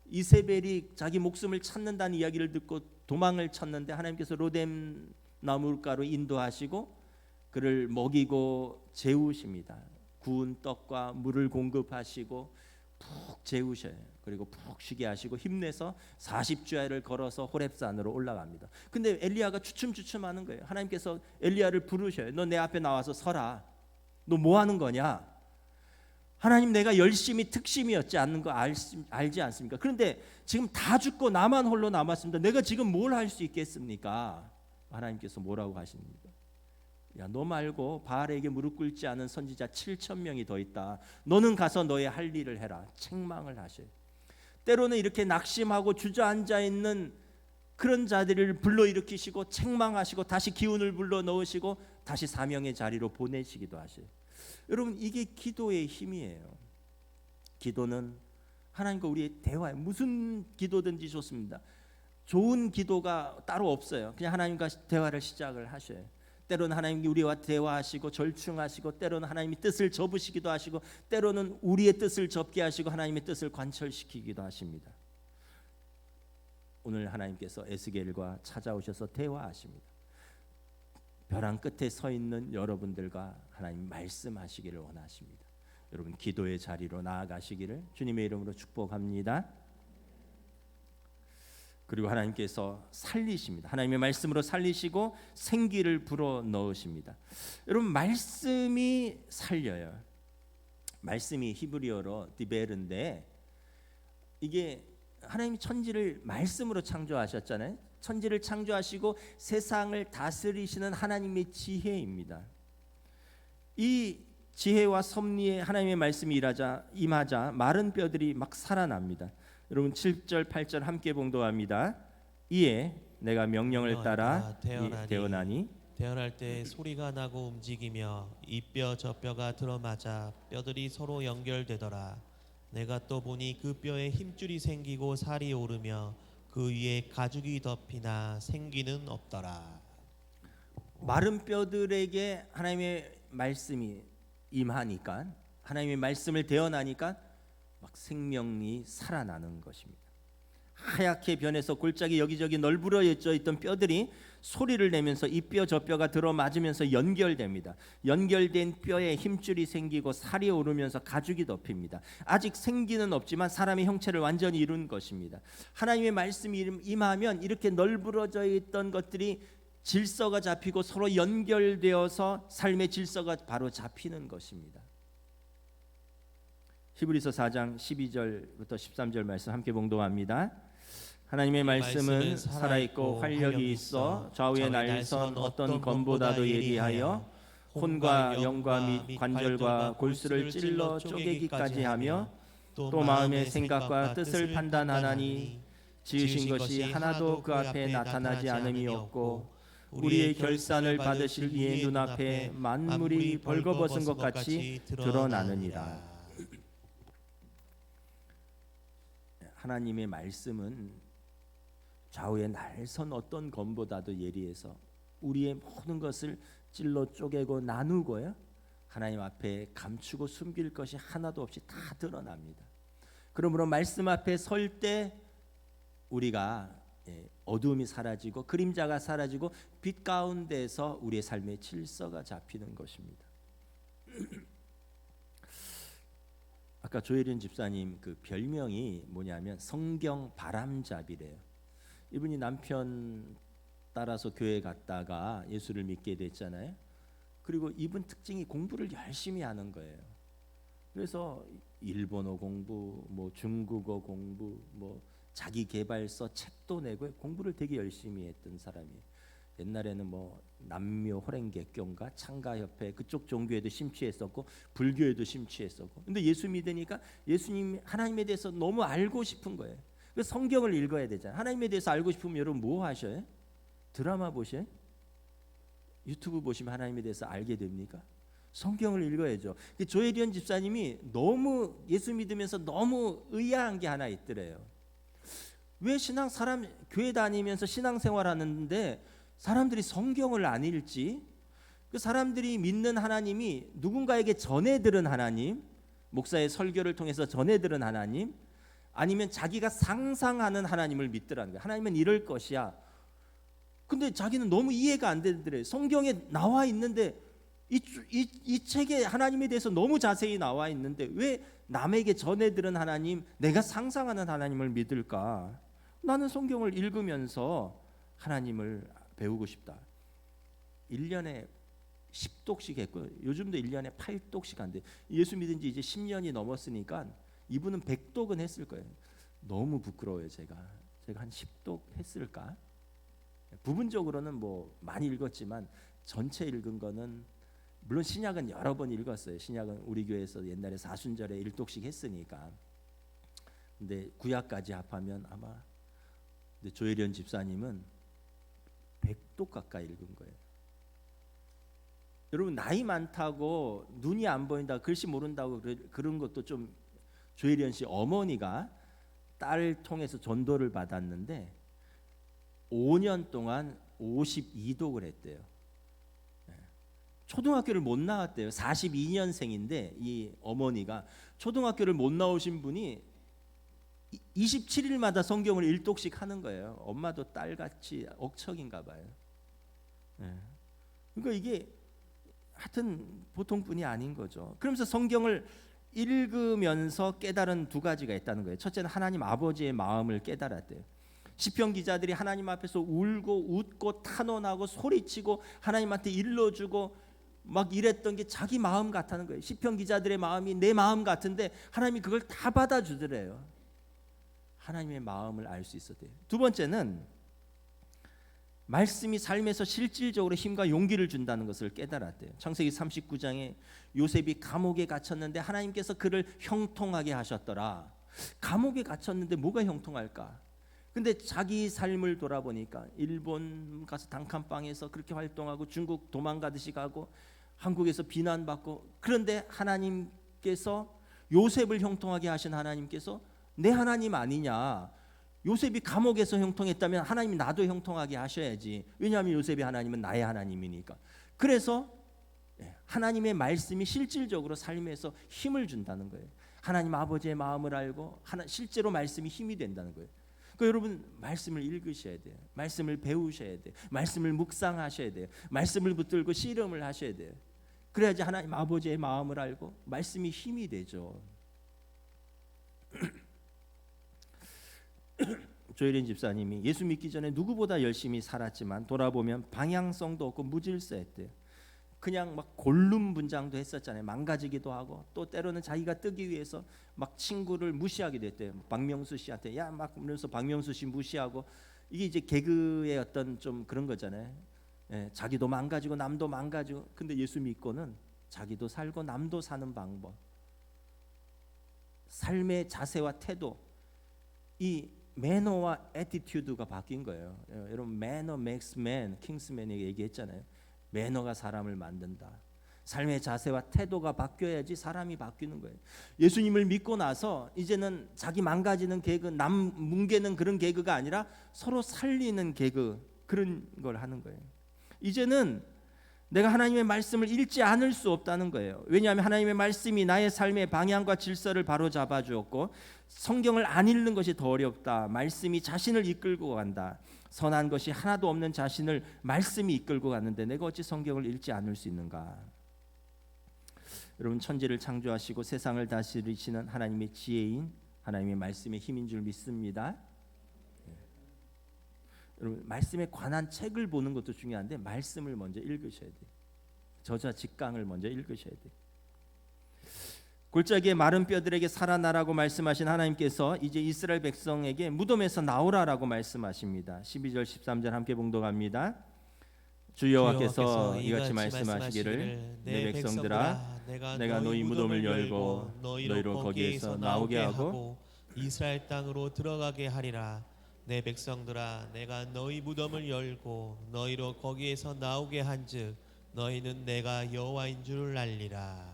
Speaker 2: 이세벨이 자기 목숨을 찾는다는 이야기를 듣고 도망을 쳤는데 하나님께서 로뎀 나무가로 인도하시고 그를 먹이고 재우십니다. 구운 떡과 물을 공급하시고 푹 재우셔요. 그리고 푹 쉬게 하시고 힘내서 40주야를 걸어서 호렙산으로 올라갑니다. 근데 엘리야가 주춤주춤하는 거예요. 하나님께서 엘리야를 부르셔요. 너 내 앞에 나와서 서라. 너 뭐 하는 거냐? 하나님, 내가 열심히 특심이었지 않는 거 알지 않습니까? 그런데 지금 다 죽고 나만 홀로 남았습니다. 내가 지금 뭘 할 수 있겠습니까? 하나님께서 뭐라고 하십니까? 야, 너 말고 바알에게 무릎 꿇지 않은 선지자 7,000명이 더 있다. 너는 가서 너의 할 일을 해라. 책망을 하셔요. 때로는 이렇게 낙심하고 주저앉아 있는 그런 자들을 불러일으키시고 책망하시고 다시 기운을 불러넣으시고 다시 사명의 자리로 보내시기도 하셔요. 여러분, 이게 기도의 힘이에요. 기도는 하나님과 우리의 대화예요. 무슨 기도든지 좋습니다. 좋은 기도가 따로 없어요. 그냥 하나님과 대화를 시작을 하셔요. 때로는 하나님이 우리와 대화하시고 절충하시고, 때로는 하나님이 뜻을 접으시기도 하시고, 때로는 우리의 뜻을 접게 하시고 하나님의 뜻을 관철시키기도 하십니다. 오늘 하나님께서 에스겔과 찾아오셔서 대화하십니다. 벼랑 끝에 서 있는 여러분들과 하나님 말씀하시기를 원하십니다. 여러분, 기도의 자리로 나아가시기를 주님의 이름으로 축복합니다. 그리고 하나님께서 살리십니다. 하나님의 말씀으로 살리시고 생기를 불어 넣으십니다. 여러분, 말씀이 살려요. 말씀이 히브리어로 디베르인데, 이게 하나님이 천지를 말씀으로 창조하셨잖아요. 천지를 창조하시고 세상을 다스리시는 하나님의 지혜입니다. 이 지혜와 섭리에 하나님의 말씀이 임하자 마른 뼈들이 막 살아납니다. 여러분, 7절 8절 함께 봉독합니다. 이에 내가 명령을 따라 태어나니
Speaker 3: 태어날 때 소리가 나고 움직이며 이 뼈 저 뼈가 들어맞아 뼈들이 서로 연결되더라. 내가 또 보니 그 뼈에 힘줄이 생기고 살이 오르며 그 위에 가죽이 덮이나 생기는 없더라.
Speaker 2: 마른 뼈들에게 하나님의 말씀이 임하니까, 하나님의 말씀을 대언하니까 막 생명이 살아나는 것입니다. 하얗게 변해서 골짜기 여기저기 널브러져 있던 뼈들이 소리를 내면서 이 뼈 저 뼈가 들어맞으면서 연결됩니다. 연결된 뼈에 힘줄이 생기고 살이 오르면서 가죽이 덮입니다. 아직 생기는 없지만 사람의 형체를 완전히 이룬 것입니다. 하나님의 말씀이 임하면 이렇게 널브러져 있던 것들이 질서가 잡히고 서로 연결되어서 삶의 질서가 바로 잡히는 것입니다. 히브리서 4장 12절부터 13절 말씀 함께 봉독합니다. 하나님의 말씀은 살아있고 활력이 있어 좌우의 날선 어떤 검보다도 예리하여 혼과 영과 및 관절과 골수를 찔러 쪼개기까지 하며 또 마음의 생각과 뜻을 판단하나니 지으신 것이 하나도 그 앞에 나타나지 않음이 없고 우리의 결산을 받으실 이의 눈앞에 만물이 벌거벗은 것 같이 드러나느니라. 하나님의 말씀은 좌우의 날선 어떤 검보다도 예리해서 우리의 모든 것을 찔러 쪼개고 나누고요, 하나님 앞에 감추고 숨길 것이 하나도 없이 다 드러납니다. 그러므로 말씀 앞에 설 때 우리가 어두움이 사라지고 그림자가 사라지고 빛 가운데서 우리의 삶의 질서가 잡히는 것입니다. 아까 조혜련 집사님 그 별명이 뭐냐면 성경 바람잡이래요. 이분이 남편 따라서 교회 갔다가 예수를 믿게 됐잖아요. 그리고 이분 특징이 공부를 열심히 하는 거예요. 그래서 일본어 공부, 뭐 중국어 공부, 뭐 자기 개발서 책도 내고 공부를 되게 열심히 했던 사람이에요. 옛날에는 뭐 남묘 호랭개교인가 창가협회 그쪽 종교에도 심취했었고 불교에도 심취했었고, 근데 예수 믿으니까 예수님 하나님에 대해서 너무 알고 싶은 거예요. 그래서 성경을 읽어야 되잖아요. 하나님에 대해서 알고 싶으면 여러분 뭐 하셔요? 드라마 보셔요? 유튜브 보시면 하나님에 대해서 알게 됩니까? 성경을 읽어야죠. 조혜련 집사님이 너무 예수 믿으면서 너무 의아한 게 하나 있더래요. 왜 사람 교회 다니면서 신앙생활 하는데 사람들이 성경을 안 읽지? 그 사람들이 믿는 하나님이 누군가에게 전해 들은 하나님, 목사의 설교를 통해서 전해 들은 하나님, 아니면 자기가 상상하는 하나님을 믿더라는 거예요. 하나님은 이럴 것이야. 근데 자기는 너무 이해가 안 되더래. 성경에 나와 있는데 이 책에 하나님에 대해서 너무 자세히 나와 있는데 왜 남에게 전해 들은 하나님, 내가 상상하는 하나님을 믿을까? 나는 성경을 읽으면서 하나님을 배우고 싶다. 1년에 10독씩 했고 요즘도 1년에 8독씩 한대. 예수 믿은 지 이제 10년이 넘었으니까 이분은 100독은 했을 거예요. 너무 부끄러워요. 제가 한 10독 했을까? 부분적으로는 뭐 많이 읽었지만 전체 읽은 거는, 물론 신약은 여러 번 읽었어요. 신약은 우리 교회에서 옛날에 사순절에 1독씩 했으니까. 근데 구약까지 합하면 아마, 근데 조혜련 집사님은 100독 가까이 읽은 거예요. 여러분, 나이 많다고 눈이 안 보인다, 글씨 모른다고 그런 것도 좀, 조혜련 씨 어머니가 딸을 통해서 전도를 받았는데 5년 동안 52독을 했대요. 초등학교를 못 나왔대요. 42년생인데 이 어머니가 초등학교를 못 나오신 분이 27일마다 성경을 1독씩 하는 거예요. 엄마도 딸같이 억척인가 봐요. 그러니까 이게 하여튼 보통 분이 아닌 거죠. 그러면서 성경을 읽으면서 깨달은 두 가지가 있다는 거예요. 첫째는 하나님 아버지의 마음을 깨달았대요. 시편 기자들이 하나님 앞에서 울고 웃고 탄원하고 소리치고 하나님한테 일러주고 막 이랬던 게 자기 마음 같다는 거예요. 시편 기자들의 마음이 내 마음 같은데 하나님이 그걸 다 받아주더래요. 하나님의 마음을 알 수 있었대요. 두 번째는 말씀이 삶에서 실질적으로 힘과 용기를 준다는 것을 깨달았대요. 창세기 39장에 요셉이 감옥에 갇혔는데 하나님께서 그를 형통하게 하셨더라. 감옥에 갇혔는데 뭐가 형통할까? 근데 자기 삶을 돌아보니까 일본 가서 단칸방에서 그렇게 활동하고 중국 도망가듯이 가고 한국에서 비난받고, 그런데 하나님께서 요셉을 형통하게 하신 하나님께서 내 하나님 아니냐? 요셉이 감옥에서 형통했다면 하나님이 나도 형통하게 하셔야지. 왜냐하면 요셉이 하나님은 나의 하나님이니까. 그래서 하나님의 말씀이 실질적으로 삶에서 힘을 준다는 거예요. 하나님 아버지의 마음을 알고 실제로 말씀이 힘이 된다는 거예요. 그러니까 여러분, 말씀을 읽으셔야 돼요. 말씀을 배우셔야 돼요. 말씀을 묵상하셔야 돼요. 말씀을 붙들고 씨름을 하셔야 돼요. 그래야지 하나님 아버지의 마음을 알고 말씀이 힘이 되죠. 조혜린 집사님이 예수 믿기 전에 누구보다 열심히 살았지만 돌아보면 방향성도 없고 무질서했대요. 그냥 막 골룸분장도 했었잖아요. 망가지기도 하고 또 때로는 자기가 뜨기 위해서 막 친구를 무시하기도 했대요. 박명수 씨한테 야 막 그러면서 박명수 씨 무시하고, 이게 이제 개그의 어떤 좀 그런 거잖아요. 자기도 망가지고 남도 망가지고. 근데 예수 믿고는 자기도 살고 남도 사는 방법, 삶의 자세와 태도, 이 매너와 애티튜드가 바뀐 거예요. 여러분, 매너 makes man, 킹스맨에게 얘기했잖아요. 매너가 사람을 만든다. 삶의 자세와 태도가 바뀌어야지 사람이 바뀌는 거예요. 예수님을 믿고 나서 이제는 자기 망가지는 개그, 남 뭉개는 그런 개그가 아니라 서로 살리는 개그, 그런 걸 하는 거예요. 이제는 내가 하나님의 말씀을 읽지 않을 수 없다는 거예요. 왜냐하면 하나님의 말씀이 나의 삶의 방향과 질서를 바로잡아 주었고, 성경을 안 읽는 것이 더 어렵다. 말씀이 자신을 이끌고 간다. 선한 것이 하나도 없는 자신을 말씀이 이끌고 갔는데 내가 어찌 성경을 읽지 않을 수 있는가? 여러분, 천지를 창조하시고 세상을 다스리시는 하나님의 지혜인 하나님의 말씀의 힘인 줄 믿습니다. 여러분, 말씀에 관한 책을 보는 것도 중요한데 말씀을 먼저 읽으셔야 돼요. 저자 직강을 먼저 읽으셔야 돼요. 골짜기의 마른 뼈들에게 살아나라고 말씀하신 하나님께서 이제 이스라엘 백성에게 무덤에서 나오라라고 말씀하십니다. 12절 13절 함께 봉독합니다. 주 여호와께서 이같이 말씀하시기를 내 백성들아, 내가 너희 무덤을 열고 너희로 거기에서 나오게 하고
Speaker 3: 이스라엘 땅으로 들어가게 하리라. 내 백성들아, 내가 너희 무덤을 열고 너희로 거기에서 나오게 한즉 너희는 내가 여호와인 줄 알리라.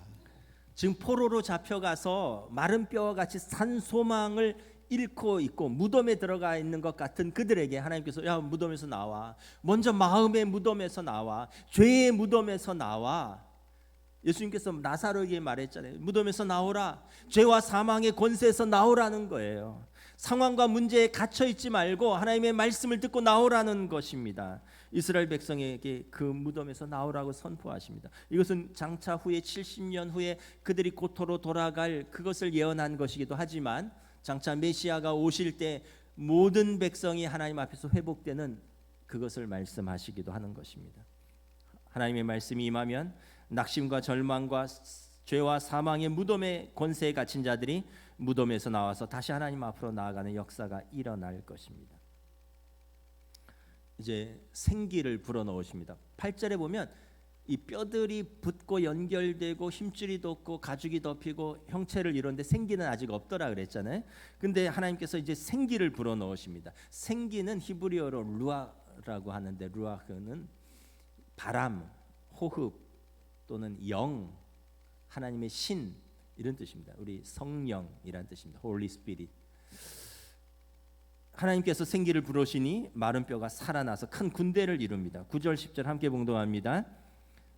Speaker 2: 지금 포로로 잡혀가서 마른 뼈와 같이 산 소망을 잃고 있고 무덤에 들어가 있는 것 같은 그들에게 하나님께서 야 무덤에서 나와, 먼저 마음의 무덤에서 나와, 죄의 무덤에서 나와. 예수님께서 나사로에게 말했잖아요. 무덤에서 나오라. 죄와 사망의 권세에서 나오라는 거예요. 상황과 문제에 갇혀 있지 말고 하나님의 말씀을 듣고 나오라는 것입니다. 이스라엘 백성에게 그 무덤에서 나오라고 선포하십니다. 이것은 장차 후에 70년 후에 그들이 고토로 돌아갈 그것을 예언한 것이기도 하지만 장차 메시아가 오실 때 모든 백성이 하나님 앞에서 회복되는 그것을 말씀하시기도 하는 것입니다. 하나님의 말씀이 임하면 낙심과 절망과 죄와 사망의 무덤의 권세에 갇힌 자들이 무덤에서 나와서 다시 하나님 앞으로 나아가는 역사가 일어날 것입니다. 이제 생기를 불어넣으십니다. 8절에 보면 이 뼈들이 붙고 연결되고 힘줄이 돋고 가죽이 덮이고 형체를 이루는데 생기는 아직 없더라 그랬잖아요. 근데 하나님께서 이제 생기를 불어넣으십니다. 생기는 히브리어로 루아라고 하는데 루아흐는 바람, 호흡 또는 영, 하나님의 신 이런 뜻입니다. 우리 성령이란 뜻입니다. Holy Spirit. 하나님께서 생기를 불으시니 마른 뼈가 살아나서 큰 군대를 이룹니다. 9절 10절 함께 봉독합니다.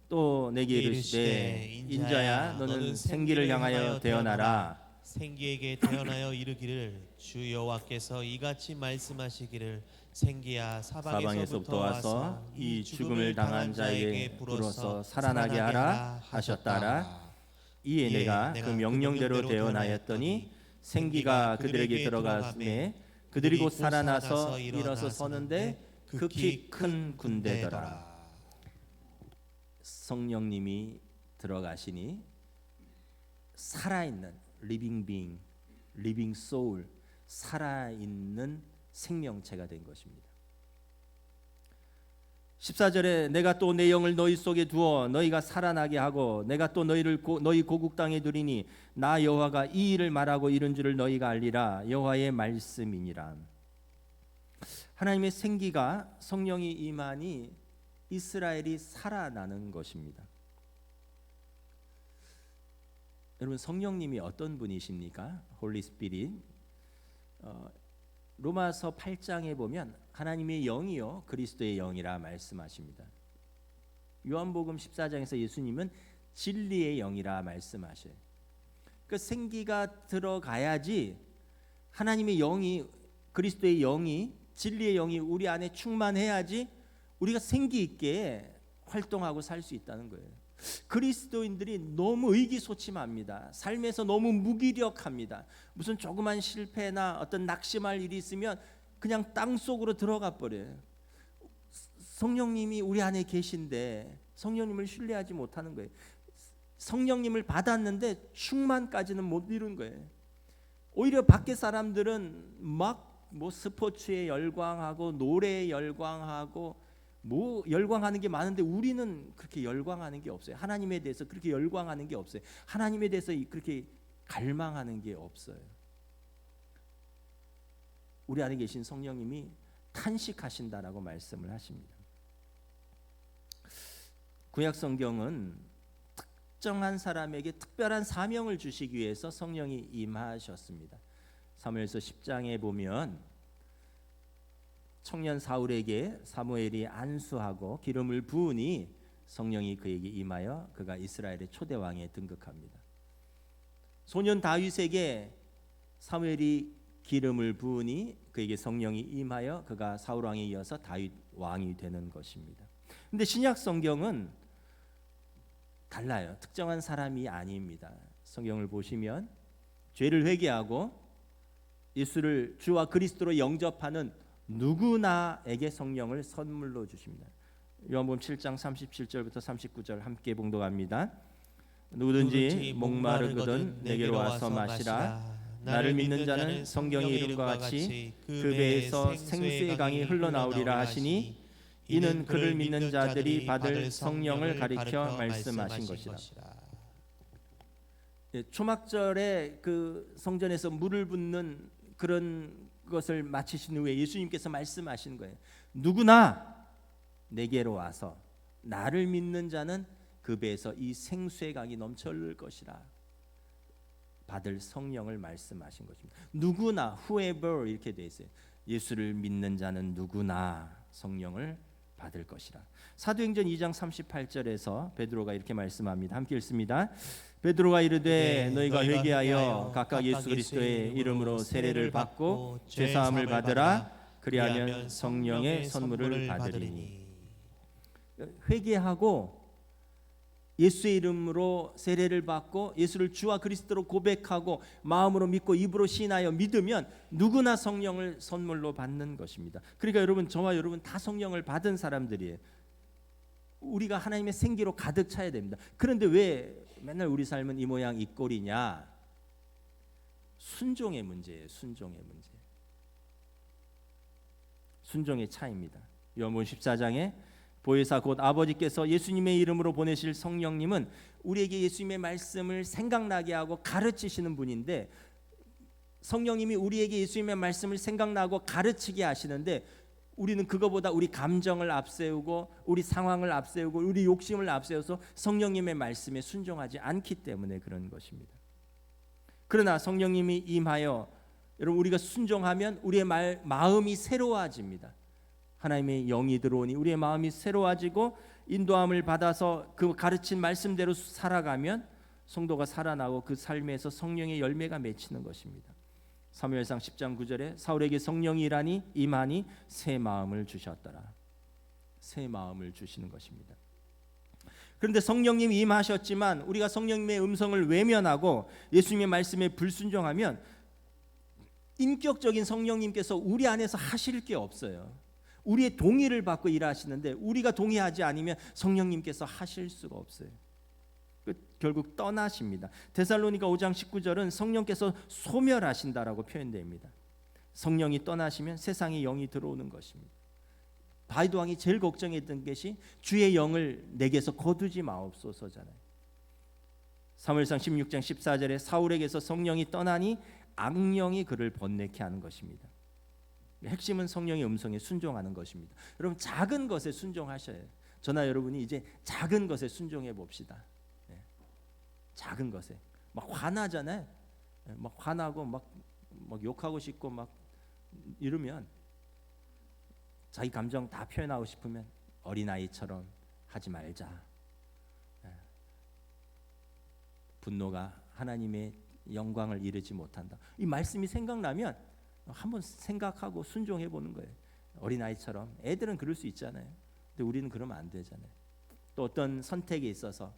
Speaker 2: 또 내게 이르시되 인자야 너는 생기를 향하여 대언하라.
Speaker 3: 생기에게 대언하여 이르기를 주 여호와께서 이같이 말씀하시기를 생기야 사방에서부터 와서 이 죽음을 당한 자에게 불어서 살아나게 하라 하셨다라.
Speaker 2: 이에 내가 그 명령대로 대언하였더니 생기가 그들에게 들어갔음에 그들이 곧 살아나서 일어서 서는데 극히 큰 군대더라. 성령님이 들어가시니 살아있는 living being, living soul, 살아있는 생명체가 된 것입니다. 14절에 내가 또 내 영을 너희 속에 두어 너희가 살아나게 하고 내가 또 너희를 너희 고국 땅에 두리니 나 여호와가 이 일을 말하고 이른 줄을 너희가 알리라. 여호와의 말씀이니라. 하나님의 생기가 성령이 임하니 이스라엘이 살아나는 것입니다. 여러분 성령님이 어떤 분이십니까? 홀리 스피릿. 로마서 8장에 보면 하나님의 영이요 그리스도의 영이라 말씀하십니다. 요한복음 14장에서 예수님은 진리의 영이라 말씀하셔요. 그 생기가 들어가야지 하나님의 영이 그리스도의 영이 진리의 영이 우리 안에 충만해야지 우리가 생기 있게 활동하고 살 수 있다는 거예요. 그리스도인들이 너무 의기소침합니다. 삶에서 너무 무기력합니다. 무슨 조그만 실패나 어떤 낙심할 일이 있으면 그냥 땅 속으로 들어가 버려요. 성령님이 우리 안에 계신데 성령님을 신뢰하지 못하는 거예요. 성령님을 받았는데 충만까지는 못 이룬 거예요. 오히려 밖에 사람들은 막 뭐 스포츠에 열광하고 노래에 열광하고 뭐 열광하는 게 많은데 우리는 그렇게 열광하는 게 없어요. 하나님에 대해서 그렇게 열광하는 게 없어요. 하나님에 대해서 그렇게 갈망하는 게 없어요. 우리 안에 계신 성령님이 탄식하신다라고 말씀을 하십니다. 구약 성경은 특정한 사람에게 특별한 사명을 주시기 위해서 성령이 임하셨습니다. 사무엘서 10장에 보면 청년 사울에게 사무엘이 안수하고 기름을 부으니 성령이 그에게 임하여 그가 이스라엘의 초대왕에 등극합니다. 소년 다윗에게 사무엘이 기름을 부으니 그에게 성령이 임하여 그가 사울 왕에 이어서 다윗 왕이 되는 것입니다. 근데 신약 성경은 달라요. 특정한 사람이 아닙니다. 성경을 보시면 죄를 회개하고 예수를 주와 그리스도로 영접하는 누구나에게 성령을 선물로 주십니다. 요한복음 7장 37절부터 39절 함께 봉독합니다. 누구든지 목마르거든 내게로 와서 마시라. 나를 믿는 자는 성경의 이름과 같이 그 배에서 생수의 강이 흘러나오리라 하시니 이는 그를 믿는 자들이 받을 성령을 가리켜 말씀하신 것이라. 초막절에 그 성전에서 물을 붓는 그런 것을 마치신 후에 예수님께서 말씀하신 거예요. 누구나 내게로 와서 나를 믿는 자는 그 배에서 이 생수의 강이 넘쳐 흐를 것이라. 받을 성령을 말씀하신 것입니다. 누구나 whoever 이렇게 돼 있어요. 예수를 믿는 자는 누구나 성령을 받을 것이라. 사도행전 2장 38절에서 베드로가 이렇게 말씀합니다. 함께 읽습니다. 베드로가 이르되 너희가 회개하여 각각 예수 그리스도의 이름으로 세례를 받고 죄 사함을 받으라. 그리하면 성령의 선물을 받으리니. 회개하고 예수의 이름으로 세례를 받고 예수를 주와 그리스도로 고백하고 마음으로 믿고 입으로 시인하여 믿으면 누구나 성령을 선물로 받는 것입니다. 그러니까 여러분, 저와 여러분 다 성령을 받은 사람들이에요. 우리가 하나님의 생기로 가득 차야 됩니다. 그런데 왜 맨날 우리 삶은 이 모양 이 꼴이냐? 순종의 문제예요. 순종의 문제. 순종의 차이입니다. 요한복음 14장에 보혜사 곧 아버지께서 예수님의 이름으로 보내실 성령님은 우리에게 예수님의 말씀을 생각나게 하고 가르치시는 분인데, 성령님이 우리에게 예수님의 말씀을 생각나고 가르치게 하시는데 우리는 그거보다 우리 감정을 앞세우고 우리 상황을 앞세우고 우리 욕심을 앞세워서 성령님의 말씀에 순종하지 않기 때문에 그런 것입니다. 그러나 성령님이 임하여 여러분 우리가 순종하면 우리의 마음이 새로워집니다. 하나님의 영이 들어오니 우리의 마음이 새로워지고 인도함을 받아서 그 가르친 말씀대로 살아가면 성도가 살아나고 그 삶에서 성령의 열매가 맺히는 것입니다. 사무엘상 10장 9절에 사울에게 성령이 임하니 새 마음을 주셨더라. 새 마음을 주시는 것입니다. 그런데 성령님이 임하셨지만 우리가 성령님의 음성을 외면하고 예수님의 말씀에 불순종하면 인격적인 성령님께서 우리 안에서 하실 게 없어요. 우리의 동의를 받고 일하시는데 우리가 동의하지 않으면 성령님께서 하실 수가 없어요. 결국 떠나십니다. 데살로니가 5장 19절은 성령께서 소멸하신다라고 표현됩니다. 성령이 떠나시면 세상의 영이 들어오는 것입니다. 다윗 왕이 제일 걱정했던 것이 주의 영을 내게서 거두지 마옵소서잖아요. 사무엘상 16장 14절에 사울에게서 성령이 떠나니 악령이 그를 번뇌케 하는 것입니다. 핵심은 성령의 음성에 순종하는 것입니다. 여러분 작은 것에 순종하셔야 해요. 저나 여러분이 이제 작은 것에 순종해 봅시다. 작은 것에 막 화나잖아요. 막 화나고 막 욕하고 싶고 막 이러면 자기 감정 다 표현하고 싶으면 어린아이처럼 하지 말자. 분노가 하나님의 영광을 이루지 못한다. 이 말씀이 생각나면 한번 생각하고 순종해 보는 거예요. 어린아이처럼. 애들은 그럴 수 있잖아요. 근데 우리는 그러면 안 되잖아요. 또 어떤 선택에 있어서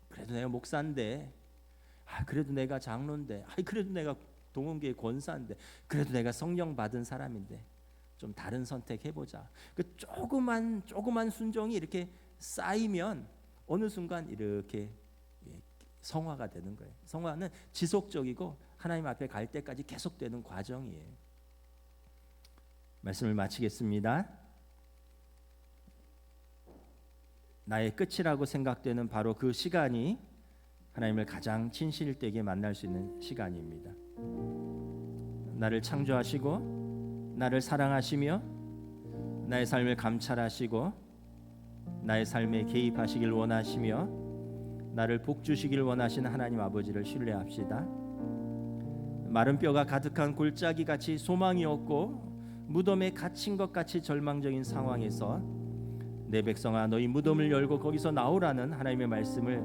Speaker 2: 그래도 내가 목사인데, 그래도 내가 장로인데, 그래도 내가 동원교회 권사인데, 그래도 내가 성령 받은 사람인데 좀 다른 선택 해보자. 그 조그만 순종이 이렇게 쌓이면 어느 순간 이렇게 성화가 되는 거예요. 성화는 지속적이고 하나님 앞에 갈 때까지 계속되는 과정이에요. 말씀을 마치겠습니다. 나의 끝이라고 생각되는 바로 그 시간이 하나님을 가장 진실되게 만날 수 있는 시간입니다. 나를 창조하시고 나를 사랑하시며 나의 삶을 감찰하시고 나의 삶에 개입하시길 원하시며 나를 복주시길 원하시는 하나님 아버지를 신뢰합시다. 마른 뼈가 가득한 골짜기 같이 소망이 없고 무덤에 갇힌 것 같이 절망적인 상황에서 내 백성아 너희 무덤을 열고 거기서 나오라는 하나님의 말씀을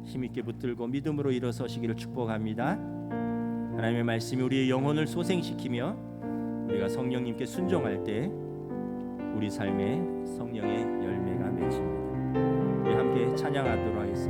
Speaker 2: 힘있게 붙들고 믿음으로 일어서시기를 축복합니다. 하나님의 말씀이 우리의 영혼을 소생시키며 우리가 성령님께 순종할 때 우리 삶에 성령의 열매가 맺힙니다. 우리 함께 찬양하도록 하겠습니다.